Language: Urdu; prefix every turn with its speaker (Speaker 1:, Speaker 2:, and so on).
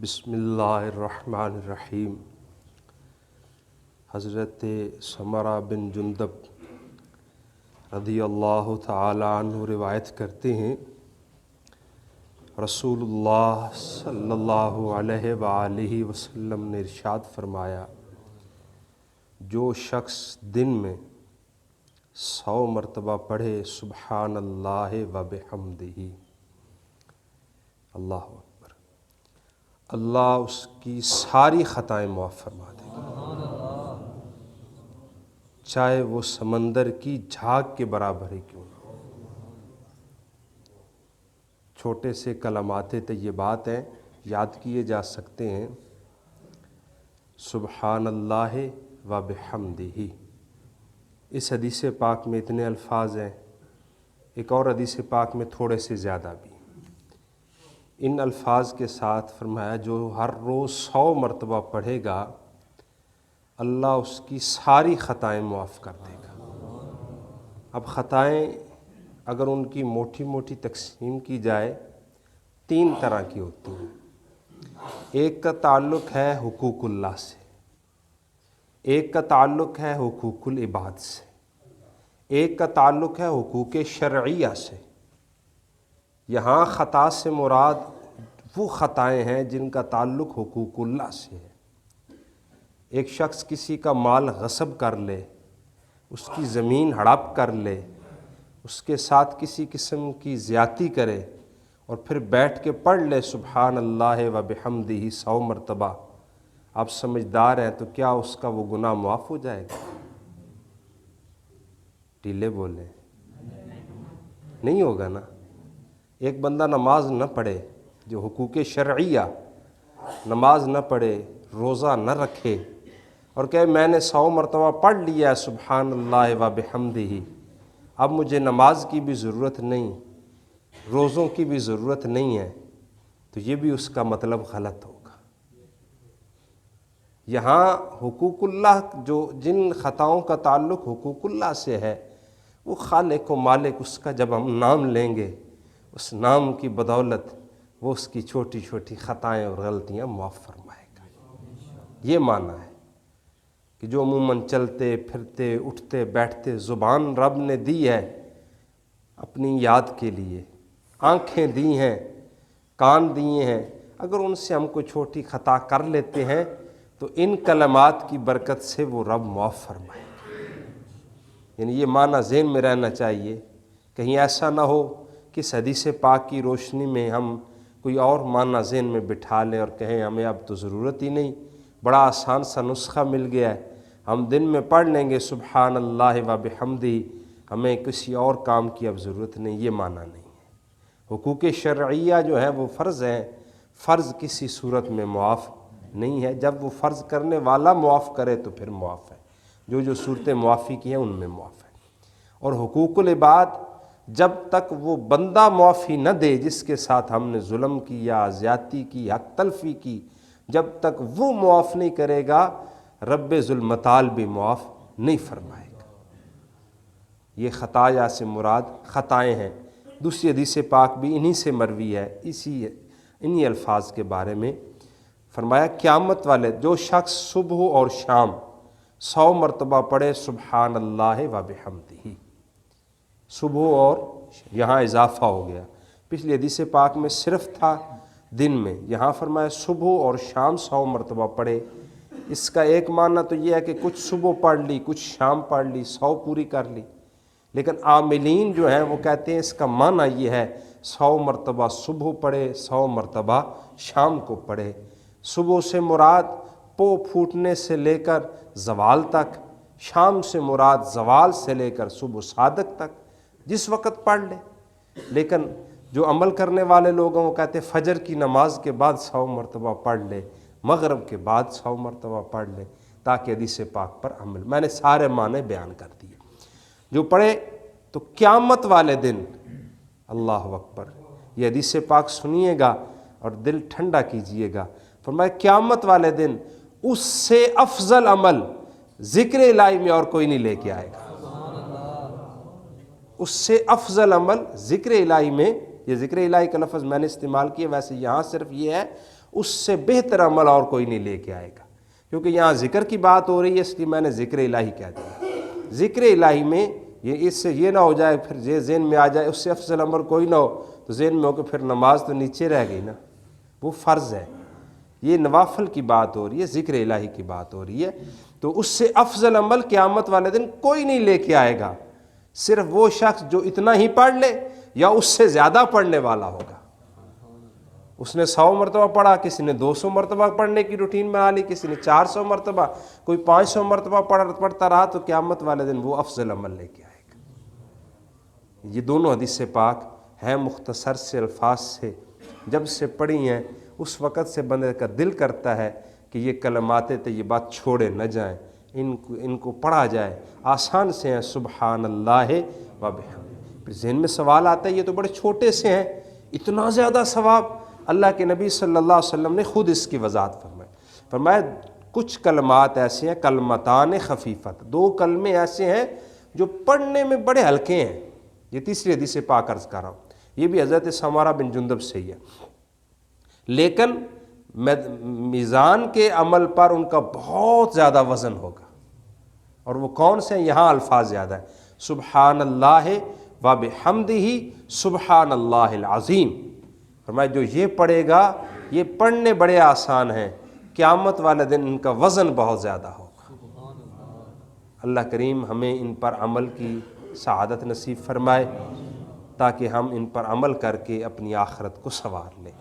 Speaker 1: بسم اللہ الرحمن الرحیم۔ حضرت سمرہ بن جندب رضی اللہ تعالی عنہ روایت کرتے ہیں، رسول اللہ صلی اللہ علیہ وآلہ وسلم نے ارشاد فرمایا، جو شخص دن میں 100 مرتبہ پڑھے سبحان اللہ و بحمدہ، اللہ اکبر، اللہ اس کی ساری خطائیں معاف فرما دے گا، چاہے وہ سمندر کی جھاگ کے برابر ہی کیوں نہ ہو۔ چھوٹے سے کلمات طیبات ہیں، یاد کیے جا سکتے ہیں۔ سبحان اللہ و بحمدہ، اس حدیث پاک میں اتنے الفاظ ہیں، ایک اور حدیث پاک میں تھوڑے سے زیادہ بھی۔ ان الفاظ کے ساتھ فرمایا جو ہر روز 100 مرتبہ پڑھے گا، اللہ اس کی ساری خطائیں معاف کر دے گا۔ اب خطائیں اگر ان کی موٹی موٹی تقسیم کی جائے 3 طرح کی ہوتی ہیں۔ ایک کا تعلق ہے حقوق اللہ سے، ایک کا تعلق ہے حقوق العباد سے، ایک کا تعلق ہے حقوق شرعیہ سے۔ یہاں خطا سے مراد وہ خطائیں ہیں جن کا تعلق حقوق اللہ سے ہے۔ ایک شخص کسی کا مال غصب کر لے، اس کی زمین ہڑپ کر لے، اس کے ساتھ کسی قسم کی زیادتی کرے اور پھر بیٹھ کے پڑھ لے سبحان اللہ و بحمدہ 100 مرتبہ، آپ سمجھدار ہیں تو کیا اس کا وہ گناہ معاف ہو جائے گا؟ ڈھیلے بولیں، نہیں ہوگا نا۔ ایک بندہ نماز نہ پڑھے، جو حقوق شرعیہ، نماز نہ پڑھے، روزہ نہ رکھے اور کہے میں نے 100 مرتبہ پڑھ لیا سبحان اللہ و بحمدہ، اب مجھے نماز کی بھی ضرورت نہیں، روزوں کی بھی ضرورت نہیں ہے، تو یہ بھی اس کا مطلب غلط ہوگا۔ یہاں حقوق اللہ جو جن خطاؤں کا تعلق حقوق اللہ سے ہے، وہ خالق و مالک اس کا جب ہم نام لیں گے، اس نام کی بدولت وہ اس کی چھوٹی چھوٹی خطائیں اور غلطیاں معاف فرمائے گا۔ یہ معنی ہے کہ جو عموماً چلتے پھرتے اٹھتے بیٹھتے زبان رب نے دی ہے اپنی یاد کے لیے، آنکھیں دی ہیں، کان دیے ہیں، اگر ان سے ہم کوئی چھوٹی خطا کر لیتے ہیں تو ان کلمات کی برکت سے وہ رب معاف فرمائے گا۔ یعنی یہ معنی ذہن میں رہنا چاہیے، کہیں ایسا نہ ہو کہ اس حدیث پاک کی روشنی میں ہم کوئی اور معنی ذہن میں بٹھا لیں اور کہیں ہمیں اب تو ضرورت ہی نہیں، بڑا آسان سا نسخہ مل گیا ہے، ہم دن میں پڑھ لیں گے سبحان اللہ و بحمدہ، ہمیں کسی اور کام کی اب ضرورت نہیں۔ یہ معنی نہیں ہے۔ حقوق شرعیہ جو ہیں وہ فرض ہیں، فرض کسی صورت میں معاف نہیں ہے، جب وہ فرض کرنے والا معاف کرے تو پھر معاف ہے، جو صورتیں معافی کی ہیں ان میں معاف ہے۔ اور حقوق العباد جب تک وہ بندہ معافی نہ دے جس کے ساتھ ہم نے ظلم کیا، زیادتی کی، حق تلفی کی، جب تک وہ معاف نہیں کرے گا رب ذوالمطال بھی معاف نہیں فرمائے گا۔ یہ خطایا سے مراد خطائیں ہیں۔ دوسری حدیث پاک بھی انہی سے مروی ہے، انہی الفاظ کے بارے میں فرمایا، قیامت والے جو شخص صبح اور شام 100 مرتبہ پڑھے سبحان اللہ و بحمدہ، صبح اور یہاں اضافہ ہو گیا، پچھلی حدیث پاک میں صرف تھا دن میں، یہاں فرمایا صبح اور شام 100 مرتبہ پڑھے۔ اس کا ایک معنی تو یہ ہے کہ کچھ صبح پڑھ لی، کچھ شام پڑھ لی، 100 پوری کر لی، لیکن عاملین جو ہیں وہ کہتے ہیں اس کا معنی یہ ہے 100 مرتبہ صبح پڑھے، 100 مرتبہ شام کو پڑھے۔ صبح سے مراد پو پھوٹنے سے لے کر زوال تک، شام سے مراد زوال سے لے کر صبح صادق تک، جس وقت پڑھ لے۔ لیکن جو عمل کرنے والے لوگوں وہ کہتے ہیں فجر کی نماز کے بعد 100 مرتبہ پڑھ لے، مغرب کے بعد 100 مرتبہ پڑھ لے، تاکہ حدیث پاک پر عمل۔ میں نے سارے معنی بیان کر دیے۔ جو پڑھے تو قیامت والے دن، اللہ اکبر، یہ حدیث پاک سنیے گا اور دل ٹھنڈا کیجئے گا۔ فرمایا قیامت والے دن اس سے افضل عمل ذکر الہی میں اور کوئی نہیں لے کے آئے گا۔ اس سے افضل عمل ذکر الہی میں، یہ ذکر الہی کا لفظ میں نے استعمال کیا، ویسے یہاں صرف یہ ہے اس سے بہتر عمل اور کوئی نہیں لے کے آئے گا. کیونکہ یہاں ذکر کی بات ہو رہی ہے، اس لیے میں نے ذکر الہی کہہ دیا. ذکر الہی میں یہ اس سے یہ نہ ہو جائے پھر یہ ذہن میں آ جائے اس سے افضل عمل کوئی نہ ہو تو ذہن میں ہو کہ پھر نماز تو نیچے رہ گئی نا، وہ فرض ہے. یہ نوافل کی بات ہو رہی ہے، ذکر الہی کی بات ہو رہی ہے. تو اس سے افضل عمل قیامت والے دن کوئی نہیں لے کے آئے گا، صرف وہ شخص جو اتنا ہی پڑھ لے یا اس سے زیادہ پڑھنے والا ہوگا. اس نے 100 مرتبہ پڑھا، کسی نے 200 مرتبہ پڑھنے کی روٹین بنا لی، کسی نے 400 مرتبہ، کوئی 500 مرتبہ پڑھتا رہا، تو قیامت والے دن وہ افضل عمل لے کے آئے گا. یہ دونوں حدیث پاک ہیں مختصر سے الفاظ سے، جب سے پڑھی ہیں اس وقت سے بندے کا دل کرتا ہے کہ یہ کلمات طیبات چھوڑے نہ جائیں، ان کو پڑھا جائے. آسان سے ہیں، سبحان اللہ و بحمدہ. پھر ذہن میں سوال آتا ہے یہ تو بڑے چھوٹے سے ہیں، اتنا زیادہ ثواب. اللہ کے نبی صلی اللہ علیہ وسلم نے خود اس کی وضاحت فرمایا کچھ کلمات ایسے ہیں، کلمتان خفیفت، 2 کلمے ایسے ہیں جو پڑھنے میں بڑے ہلکے ہیں. یہ تیسری حدیث پاک عرض کر رہا ہوں، یہ بھی حضرت سمارہ بن جندب سے ہی ہے، لیکن میزان کے عمل پر ان کا بہت زیادہ وزن ہوگا. اور وہ کون سے ہیں؟ یہاں الفاظ زیادہ ہیں، سبحان اللہ و بحمدہ سبحان اللہ العظیم. فرمایا جو یہ پڑھے گا، یہ پڑھنے بڑے آسان ہیں، قیامت والے دن ان کا وزن بہت زیادہ ہوگا. اللہ کریم ہمیں ان پر عمل کی سعادت نصیب فرمائے تاکہ ہم ان پر عمل کر کے اپنی آخرت کو سنوار لیں.